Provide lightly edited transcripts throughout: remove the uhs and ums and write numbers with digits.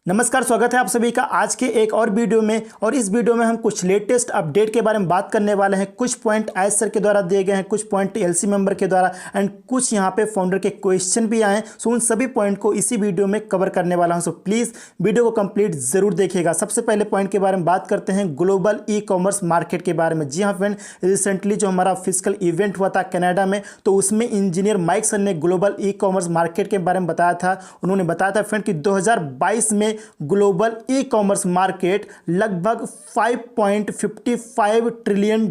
नमस्कार, स्वागत है आप सभी का आज के एक और वीडियो में। और इस वीडियो में हम कुछ लेटेस्ट अपडेट के बारे में बात करने वाले हैं। कुछ पॉइंट एज सर के द्वारा दिए गए हैं, कुछ पॉइंट एलसी मेंबर के द्वारा एंड कुछ यहां पे फाउंडर के क्वेश्चन भी आए हैं। सो उन सभी पॉइंट को इसी वीडियो में कवर करने वाला हूं। सो प्लीज़ वीडियो को कंप्लीट जरूर देखिएगा। सबसे पहले पॉइंट के बारे में बात करते हैं ग्लोबल ई कॉमर्स मार्केट के बारे में। जी हाँ फ्रेंड, रिसेंटली जो हमारा फिजिकल इवेंट हुआ था कनाडा में, तो उसमें इंजीनियर माइक सर ने ग्लोबल ई कॉमर्स मार्केट के बारे में बताया था। उन्होंने बताया था फ्रेंड कि 2022 में ग्लोबल ई कॉमर्स मार्केट लगभग $5.55 ट्रिलियन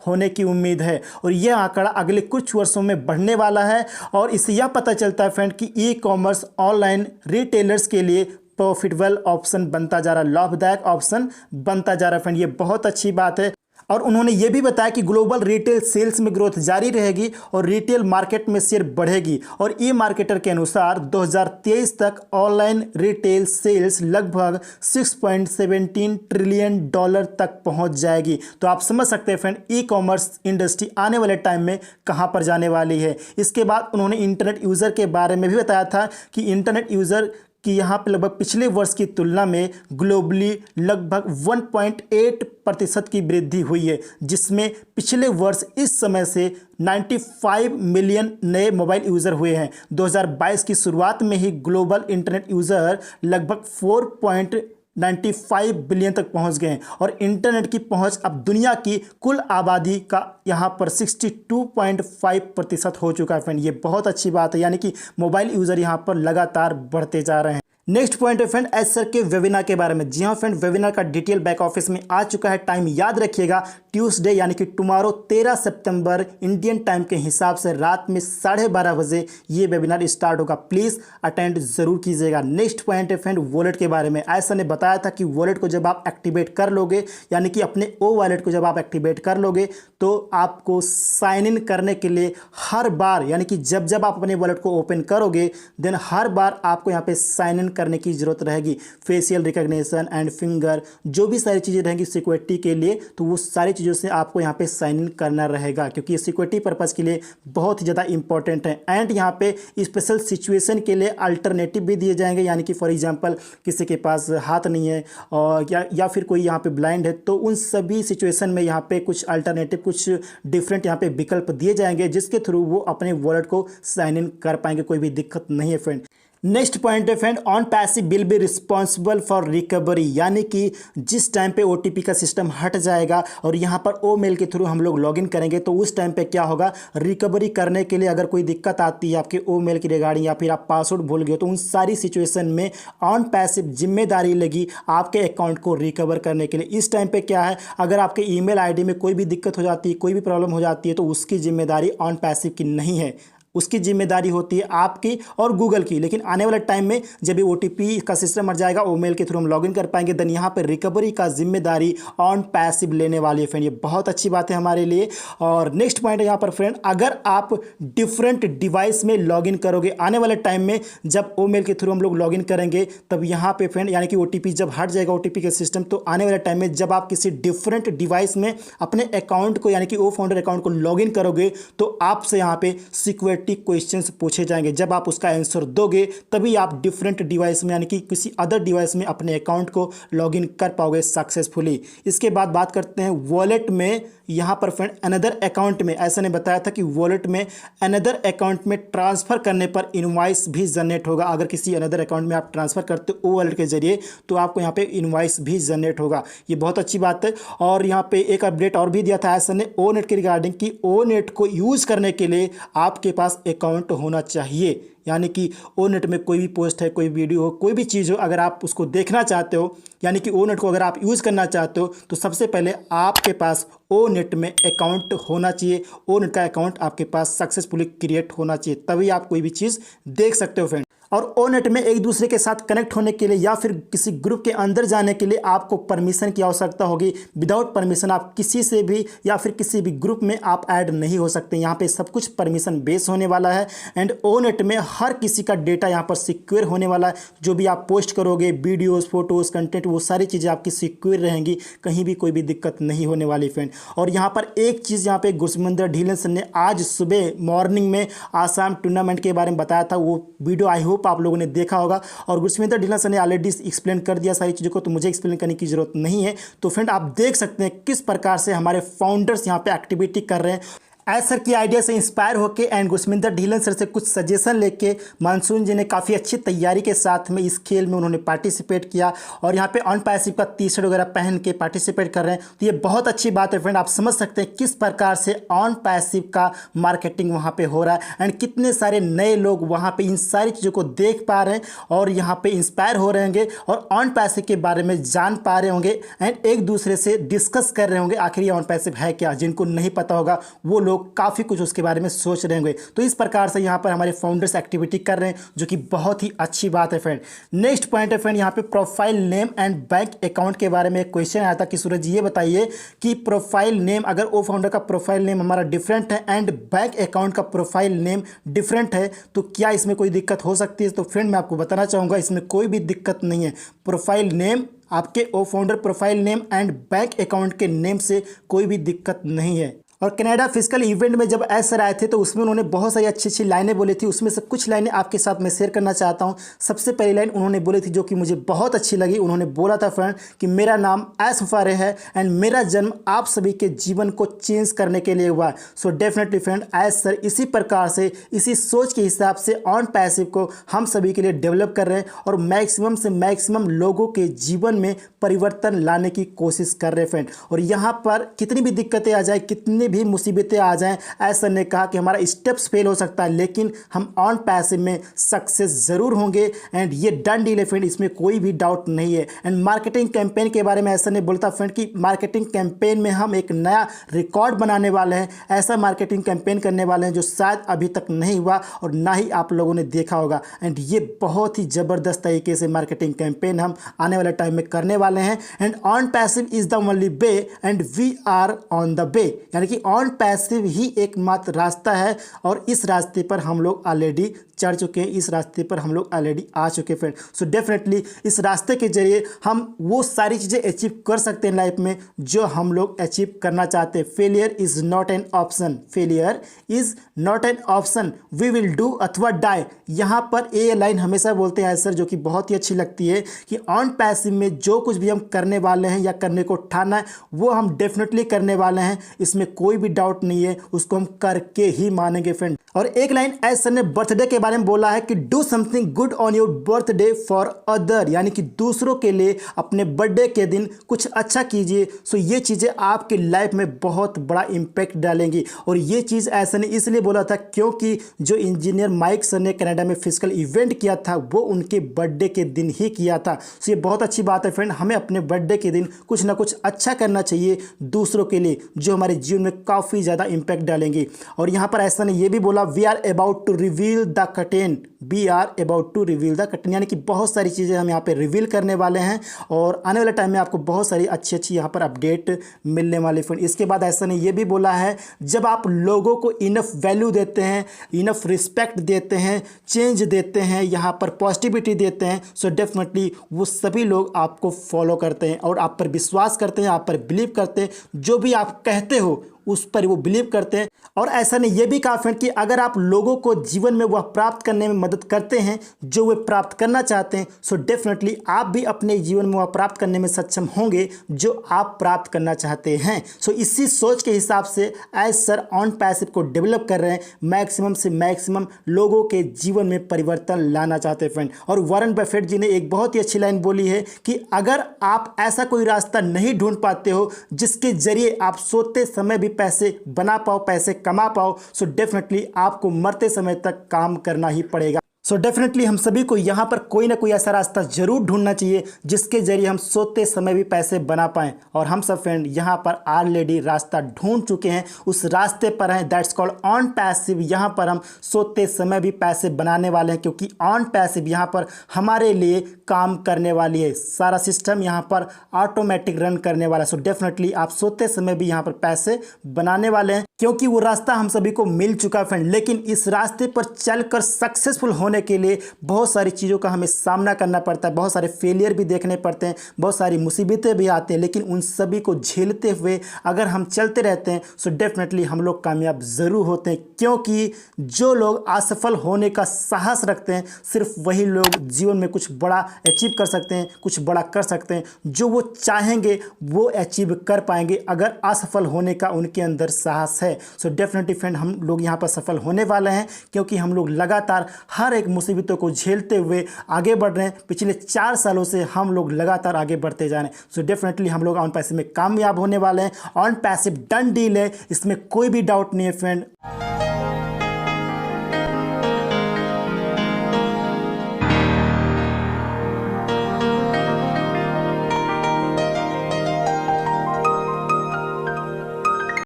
होने की उम्मीद है और यह आंकड़ा अगले कुछ वर्षों में बढ़ने वाला है। और इससे यह पता चलता है फ्रेंड कि ई कॉमर्स ऑनलाइन रिटेलर्स के लिए प्रॉफिटेबल ऑप्शन बनता जा रहा है, लाभदायक ऑप्शन बनता जा रहा है फ्रेंड। ये बहुत अच्छी बात है। और उन्होंने ये भी बताया कि ग्लोबल रिटेल सेल्स में ग्रोथ जारी रहेगी और रिटेल मार्केट में शेयर बढ़ेगी। और ई मार्केटर के अनुसार 2023 तक ऑनलाइन रिटेल सेल्स लगभग $6.17 ट्रिलियन तक पहुंच जाएगी। तो आप समझ सकते हैं फ्रेंड, ई कॉमर्स इंडस्ट्री आने वाले टाइम में कहां पर जाने वाली है। इसके बाद उन्होंने इंटरनेट यूज़र के बारे में भी बताया था कि इंटरनेट यूज़र कि यहाँ पे लगभग पिछले वर्ष की तुलना में ग्लोबली लगभग 1.8% की वृद्धि हुई है, जिसमें पिछले वर्ष इस समय से 95 मिलियन नए मोबाइल यूज़र हुए हैं। 2022 की शुरुआत में ही ग्लोबल इंटरनेट यूज़र लगभग 4.95 बिलियन तक पहुंच गए हैं और इंटरनेट की पहुंच अब दुनिया की कुल आबादी का यहां पर 62.5% हो चुका है फ्रेंड। ये बहुत अच्छी बात है, यानी कि मोबाइल यूज़र यहां पर लगातार बढ़ते जा रहे हैं। नेक्स्ट पॉइंट है फ्रेंड एज सर के वेबिनार के बारे में। जी हाँ फ्रेंड, वेबिनार का डिटेल बैक ऑफिस में आ चुका है। टाइम याद रखिएगा, ट्यूसडे यानी कि टुमारो 13 सितंबर इंडियन टाइम के हिसाब से रात में 12:30 बजे ये वेबिनार स्टार्ट होगा। प्लीज़ अटेंड जरूर कीजिएगा। नेक्स्ट पॉइंट है फ्रेंड वॉलेट के बारे में। एज सर ने बताया था कि वॉलेट को जब आप एक्टिवेट कर लोगे, यानी कि अपने ओ वॉलेट को जब आप एक्टिवेट कर लोगे, तो आपको साइन इन करने के लिए हर बार, यानी कि जब जब आप अपने वॉलेट को ओपन करोगे देन हर बार आपको यहाँ पे साइन इन करने की जरूरत रहेगी। फेशियल रिकॉग्निशन एंड फिंगर, जो भी सारी चीज़ें रहेंगी सिक्योरिटी के लिए, तो वो सारी चीज़ों से आपको यहाँ पे साइन इन करना रहेगा, क्योंकि ये सिक्योरिटी पर्पज़ के लिए बहुत ही ज़्यादा इंपॉर्टेंट है। एंड यहाँ पे स्पेशल सिचुएशन के लिए अल्टरनेटिव भी दिए जाएंगे, यानी कि फॉर एग्जांपल किसी के पास हाथ नहीं है और या फिर कोई यहाँ पे ब्लाइंड है, तो उन सभी सिचुएशन में यहाँ पे कुछ अल्टरनेटिव, कुछ डिफरेंट यहाँ पे विकल्प दिए जाएंगे, जिसके थ्रू वो अपने वॉलेट को साइन इन कर पाएंगे। कोई भी दिक्कत नहीं है फ्रेंड। नेक्स्ट पॉइंट है friend on passive will be responsible for recovery, यानी कि जिस टाइम पे ओटीपी का सिस्टम हट जाएगा और यहाँ पर ओ मेल के थ्रू हम लोग लॉगिन करेंगे, तो उस टाइम पे क्या होगा, रिकवरी करने के लिए अगर कोई दिक्कत आती है आपके ओ मेल की रिगार्डिंग या फिर आप पासवर्ड भूल गए, तो उन सारी सिचुएशन में ऑन पैसिव जिम्मेदारी लगी आपके अकाउंट को रिकवर करने के लिए। इस टाइम पर क्या है, अगर आपके ईमेल आईडी में कोई भी दिक्कत हो जाती है, कोई भी प्रॉब्लम हो जाती है, तो उसकी जिम्मेदारी ऑन पैसिव की नहीं है, उसकी जिम्मेदारी होती है आपकी और गूगल की। लेकिन आने वाले टाइम में जब ये ओटीपी का सिस्टम हट जाएगा, ईमेल के थ्रू हम लॉगिन कर पाएंगे, देन यहाँ पर रिकवरी का जिम्मेदारी ऑन पैसिव लेने वाली है फ्रेंड। ये बहुत अच्छी बात है हमारे लिए। और नेक्स्ट पॉइंट है यहाँ पर फ्रेंड, अगर आप डिफरेंट डिवाइस में लॉगिन करोगे, आने वाले टाइम में जब ईमेल के थ्रू हम लोग लॉगिन करेंगे, तब यहाँ पे फ्रेंड यानी कि ओटीपी जब हट जाएगा ओटीपी का सिस्टम, तो आने वाले टाइम में जब आप किसी डिफरेंट डिवाइस में अपने अकाउंट को, यानी कि ओ फाउंडर अकाउंट को लॉगिन करोगे, तो आपसे यहाँ पे सिक्योरिटी क्वेश्चंस पूछे जाएंगे। जब आप उसका आंसर दोगे तभी आप डिफरेंट डिवाइस में, यानी कि किसी अदर डिवाइस में अपने अकाउंट को लॉगिन कर पाओगे सक्सेसफुली। इसके बाद बात करते हैं वॉलेट में। यहाँ पर फ्रेंड अनदर अकाउंट में, ऐसा ने बताया था कि वॉलेट में अनदर अकाउंट में ट्रांसफ़र करने पर इनवॉइस भी जनरेट होगा। अगर किसी अनदर अकाउंट में आप ट्रांसफ़र करते हो वॉलेट के जरिए, तो आपको यहाँ पे इनवॉइस भी जनरेट होगा। ये बहुत अच्छी बात है। और यहाँ पे एक अपडेट और भी दिया था ऐसा ने ओ नेट के रिगार्डिंग कि ओ नेट को यूज़ करने के लिए आपके पास अकाउंट होना चाहिए, यानी कि ओ नेट में कोई भी पोस्ट है, कोई वीडियो हो, कोई भी चीज़ हो, अगर आप उसको देखना चाहते हो, यानी कि ओ नेट को अगर आप यूज़ करना चाहते हो, तो सबसे पहले आपके पास ओ नेट में अकाउंट होना चाहिए। ओ नेट का अकाउंट आपके पास सक्सेसफुली क्रिएट होना चाहिए, तभी आप कोई भी चीज़ देख सकते हो फ्रेंड। और ओ नेट में एक दूसरे के साथ कनेक्ट होने के लिए या फिर किसी ग्रुप के अंदर जाने के लिए आपको परमिशन की आवश्यकता होगी। विदाउट परमिशन आप किसी से भी या फिर किसी भी ग्रुप में आप ऐड नहीं हो सकते। यहाँ पे सब कुछ परमिशन बेस होने वाला है। एंड ओ नेट में हर किसी का डेटा यहाँ पर सिक्योर होने वाला है। जो भी आप पोस्ट करोगे, वीडियोज़, फोटोज़, कंटेंट, वो सारी चीज़ें आपकी सिक्योर रहेंगी, कहीं भी कोई भी दिक्कत नहीं होने वाली फ्रेंड। और यहाँ पर एक चीज़ यहाँ पे गुरसिमंदर ढीलन सर ने आज सुबह मॉर्निंग में आसाम टूर्नामेंट के बारे में बताया था, वो वीडियो आई होप होप आप लोगों ने देखा होगा। और गुरविंदर ढीलन सर ने ऑलरेडी एक्सप्लेन कर दिया सारी चीज़ों को, तो मुझे एक्सप्लेन करने की जरूरत नहीं है। तो फ्रेंड आप देख सकते हैं किस प्रकार से हमारे फाउंडर्स यहाँ पे एक्टिविटी कर रहे हैं। एज सर की आइडिया से इंस्पायर होकर एंड गुरविंदर ढीलन सर से कुछ सजेशन लेके मानसून जी ने काफ़ी अच्छी तैयारी के साथ में इस खेल में उन्होंने पार्टिसिपेट किया और यहाँ पे ऑन पैसिव का टी शर्ट वगैरह पहन के पार्टिसिपेट कर रहे हैं। तो ये बहुत अच्छी बात है फ्रेंड। आप समझ सकते हैं किस प्रकार से ऑन पैसिव का मार्केटिंग वहाँ पे हो रहा है एंड कितने सारे नए लोग वहाँ पे इन सारी चीज़ों को देख पा रहे हैं और यहाँ पे इंस्पायर हो रहे होंगे और ऑन पैसिव के बारे में जान पा रहे होंगे एंड एक दूसरे से डिस्कस कर रहे होंगे आखिर ये ऑन पैसिव है क्या। जिनको नहीं पता होगा वो लोग काफ़ी कुछ उसके बारे में सोच रहे होंगे। तो इस प्रकार से यहाँ पर हमारे फाउंडर्स एक्टिविटी कर रहे हैं जो कि बहुत ही अच्छी बात है फ्रेंड। नेक्स्ट पॉइंट है फ्रेंड यहाँ पे profile name and bank account के बारे में एक क्वेश्चन आया था कि सूरज जी ये बताइए कि प्रोफाइल नेम अगर ओ फाउंडर का प्रोफाइल नेम हमारा डिफरेंट है एंड बैंक अकाउंट का प्रोफाइल नेम डिफरेंट है तो क्या इसमें कोई दिक्कत हो सकती है। तो फ्रेंड मैं आपको बताना चाहूँगा इसमें कोई भी दिक्कत नहीं है। प्रोफाइल नेम आपके ओ founder profile name and bank account के नेम से कोई भी दिक्कत नहीं है। और कनाडा फिजिकल इवेंट में जब एस सर आए थे तो उसमें उन्होंने बहुत सारी अच्छी अच्छी लाइनें बोली थी। उसमें से कुछ लाइनें आपके साथ मैं शेयर करना चाहता हूं। सबसे पहली लाइन उन्होंने बोली थी जो कि मुझे बहुत अच्छी लगी। उन्होंने बोला था फ्रेंड कि मेरा नाम एस फारे है एंड मेरा जन्म आप सभी के जीवन को चेंज करने के लिए हुआ। So definitely friend S sir इसी प्रकार से इसी सोच के हिसाब से ऑन पैसिव को हम सभी के लिए डेवलप कर रहे हैं और मैक्सिमम से मैक्सिमम लोगों के जीवन में परिवर्तन लाने की कोशिश कर रहे हैं फ्रेंड। और यहाँ पर कितनी भी दिक्कतें आ जाए कितनी भी मुसीबतें आ जाएं, ऐसा ने कहा कि हमारा स्टेप्स फेल हो सकता है लेकिन हम ऑन पैसिव में सक्सेस जरूर होंगे एंड ये डन डील है फ्रेंड, इसमें कोई भी डाउट नहीं है। एंड मार्केटिंग कैंपेन के बारे में ऐसा ने बोलता फ्रेंड कि मार्केटिंग कैंपेन में हम एक नया रिकॉर्ड बनाने वाले हैं। ऐसा मार्केटिंग कैंपेन करने वाले हैं जो शायद अभी तक नहीं हुआ और ना ही आप लोगों ने देखा होगा। एंड ये बहुत ही ज़बरदस्त तरीके से मार्केटिंग कैंपेन हम आने वाले टाइम में करने वाले हैं। And on passive is the only way and we are on the way, यानी कि ऑन पैसिव ही एकमात्र रास्ता है और इस रास्ते पर हम लोग ऑलरेडी चढ़ चुके हैं, इस रास्ते पर हम लोग ऑलरेडी आ चुके हैं फ्रेंड। सो डेफिनेटली इस रास्ते के जरिए हम वो सारी चीज़ें अचीव कर सकते हैं लाइफ में जो हम लोग अचीव करना चाहते हैं। Failure is not an option, failure is not an option, we will do अथवा डाई। यहाँ पर ये लाइन हमेशा बोलते हैं सर जो कि बहुत ही अच्छी लगती है कि ऑन पैसिव में जो कुछ भी हम करने वाले हैं या करने को ठाना है वो हम डेफिनेटली करने वाले हैं, इसमें कोई भी डाउट नहीं है, उसको हम करके ही मानेंगे फ्रेंड। और एक लाइन एस सर ने बर्थडे के बारे में बोला है कि do something good on your birthday for other, यानी कि दूसरों के लिए अपने बर्थडे के दिन कुछ अच्छा कीजिए। सो ये चीज़ें आपकी लाइफ में बहुत बड़ा इम्पैक्ट डालेंगी। और ये चीज़ ऐसा ने इसलिए बोला था क्योंकि जो इंजीनियर माइक सर ने कनाडा में फिजिकल इवेंट किया था वो उनके बर्थडे के दिन ही किया था। सो ये बहुत अच्छी बात है फ्रेंड, हमें अपने बर्थडे के दिन कुछ ना कुछ अच्छा करना चाहिए दूसरों के लिए जो हमारे जीवन में काफ़ी ज़्यादा इम्पैक्ट डालेंगी। और यहाँ पर ऐसा ने ये भी बोला we are about to reveal the curtain, we are about to reveal the curtain, यानी कि बहुत सारी चीज़ें हम यहाँ पे रिवील करने वाले हैं और आने वाले टाइम में आपको बहुत सारी अच्छी अच्छी यहाँ पर अपडेट मिलने वाली फ्रेंड। इसके बाद ऐसा ने ये भी बोला है जब आप लोगों को इनफ वैल्यू देते हैं, इनफ रिस्पेक्ट देते हैं, चेंज देते हैं, यहाँ पर पॉजिटिविटी देते हैं, सो डेफिनेटली वो सभी लोग आपको फॉलो करते हैं और आप पर विश्वास करते हैं, आप पर बिलीव करते हैं, जो भी आप कहते हो उस पर वो बिलीव करते हैं। और ऐसा ने यह भी कहा फ्रेंड कि अगर आप लोगों को जीवन में वह प्राप्त करने में मदद करते हैं जो वे प्राप्त करना चाहते हैं सो डेफिनेटली आप भी अपने जीवन में वह प्राप्त करने में सक्षम होंगे जो आप प्राप्त करना चाहते हैं। सो इसी सोच के हिसाब से एज सर ऑन पैसिव को डेवलप कर रहे हैं, मैक्सिमम से मैक्सिमम लोगों के जीवन में परिवर्तन लाना चाहते हैं फ्रेंड। और वॉरेन बफेट जी ने एक बहुत ही अच्छी लाइन बोली है कि अगर आप ऐसा कोई रास्ता नहीं ढूंढ पाते हो जिसके जरिए आप सोते समय भी पैसे बना पाओ, पैसे कमा पाओ, सो डेफिनेटली आपको मरते समय तक काम करना ही पड़ेगा। सो डेफिनेटली हम सभी को यहाँ पर कोई ना कोई ऐसा रास्ता जरूर ढूंढना चाहिए जिसके जरिए हम सोते समय भी पैसे बना पाएं। और हम सब फ्रेंड यहाँ पर ऑलरेडी रास्ता ढूंढ चुके हैं, उस रास्ते पर हैं, दैट्स कॉल्ड ऑन पैसिव। यहाँ पर हम सोते समय भी पैसे बनाने वाले हैं क्योंकि ऑन पैसिव यहाँ पर हमारे लिए काम करने वाली है, सारा सिस्टम यहाँ पर ऑटोमेटिक रन करने वाला है। सो डेफिनेटली आप सोते समय भी यहाँ पर पैसे बनाने वाले हैं क्योंकि वो रास्ता हम सभी को मिल चुका है फ्रेंड। लेकिन इस रास्ते पर चलकर सक्सेसफुल होने होने के लिए बहुत सारी चीज़ों का हमें सामना करना पड़ता है, बहुत सारे फेलियर भी देखने पड़ते हैं, बहुत सारी मुसीबतें भी आती हैं, लेकिन उन सभी को झेलते हुए अगर हम चलते रहते हैं सो डेफिनेटली हम लोग कामयाब ज़रूर होते हैं। क्योंकि जो लोग असफल होने का साहस रखते हैं सिर्फ वही लोग जीवन में कुछ बड़ा अचीव कर सकते हैं, कुछ बड़ा कर सकते हैं। जो वो चाहेंगे वो अचीव कर पाएंगे अगर असफल होने का उनके अंदर साहस है। सो डेफिनेटली फ्रेंड हम लोग यहाँ पर सफल होने वाले हैं, क्योंकि हम लोग लगातार हर एक मुसीबतों को झेलते हुए आगे बढ़ रहे हैं। पिछले 4 सालों से हम लोग लगातार आगे बढ़ते जा रहे हैं। सो डेफिनेटली हम लोग ऑन पैसिव में कामयाब होने वाले हैं। ऑन पैसिव डन डील है, इसमें कोई भी डाउट नहीं है फ्रेंड।